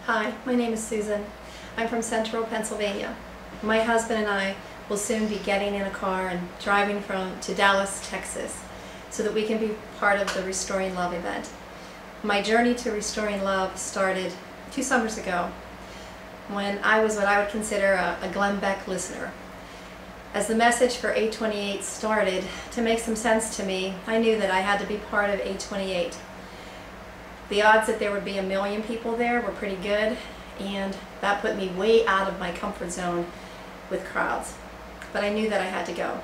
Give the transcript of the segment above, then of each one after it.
Hi, my name is Susan. I'm from Central Pennsylvania. My husband and I will soon be getting in a car and driving to Dallas, Texas, so that we can be part of the Restoring Love event. My journey to Restoring Love started 2 summers ago when I was what I would consider a Glenn Beck listener. As the message for 828 started to make some sense to me, I knew that I had to be part of 828. The odds that there would be 1 million people there were pretty good, and that put me way out of my comfort zone with crowds. But I knew that I had to go.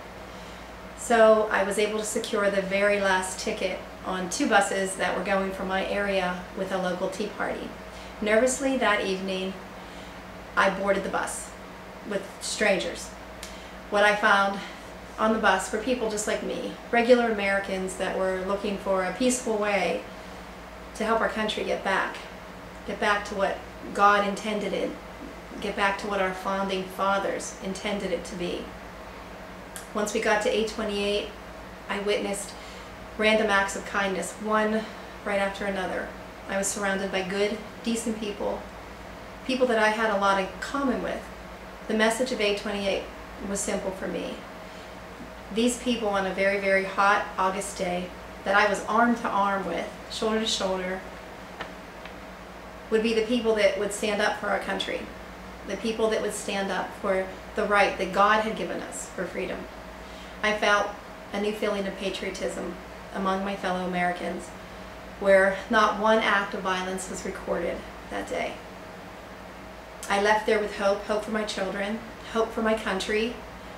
So I was able to secure the very last ticket on 2 buses that were going from my area with a local tea party. Nervously that evening, I boarded the bus with strangers. What I found on the bus were people just like me, regular Americans that were looking for a peaceful way to help our country get back to what God intended it, get back to what our founding fathers intended it to be. Once we got to 828, I witnessed random acts of kindness, one right after another. I was surrounded by good, decent people that I had a lot in common with. The message of 828 was simple for me. These people on a very, very hot August day that I was arm to arm with, shoulder to shoulder, would be the people that would stand up for our country, the people that would stand up for the right that God had given us for freedom. I felt a new feeling of patriotism among my fellow Americans, where not one act of violence was recorded that day. I left there with hope for my children, hope for my country,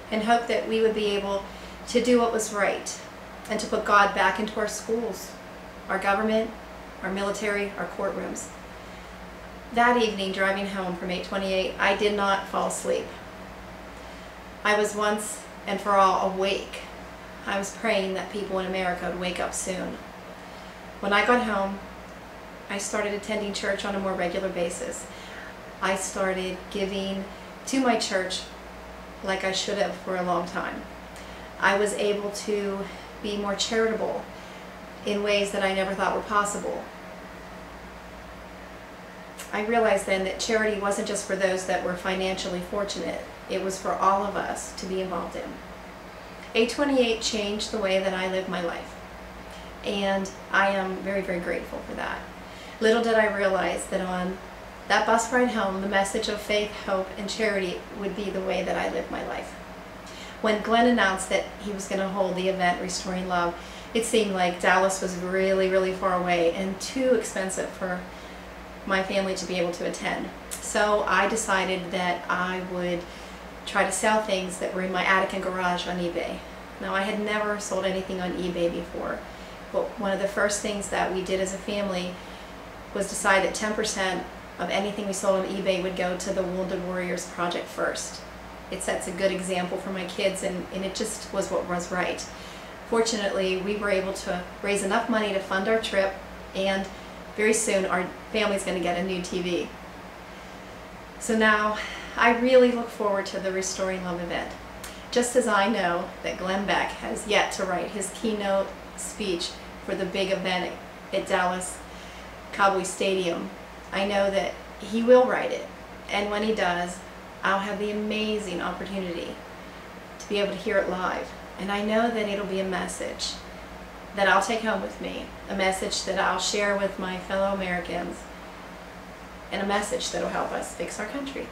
and hope that we would be able to do what was right and to put God back into our schools, our government, our military, our courtrooms. That evening, driving home from 828, I did not fall asleep. I was once and for all awake. I was praying that people in America would wake up soon. When I got home, I started attending church on a more regular basis. I started giving to my church like I should have for a long time. I was able to be more charitable in ways that I never thought were possible. I realized then that charity wasn't just for those that were financially fortunate. It was for all of us to be involved in. 828 changed the way that I live my life, and I am very, very grateful for that. Little did I realize that on that bus ride home, the message of faith, hope, and charity would be the way that I live my life. When Glenn announced that he was going to hold the event Restoring Love, it seemed like Dallas was really, really far away and too expensive for my family to be able to attend. So I decided that I would try to sell things that were in my attic and garage on eBay. Now, I had never sold anything on eBay before, but one of the first things that we did as a family was decide that 10% of anything we sold on eBay would go to the Wounded Warriors Project first. It sets a good example for my kids, and it just was what was right. Fortunately, we were able to raise enough money to fund our trip, and very soon our family's going to get a new TV. So now I really look forward to the Restoring Love event. Just as I know that Glenn Beck has yet to write his keynote speech for the big event at Dallas Cowboy Stadium, I know that he will write it, and when he does, I'll have the amazing opportunity to be able to hear it live. And I know that it'll be a message that I'll take home with me, a message that I'll share with my fellow Americans, and a message that'll help us fix our country.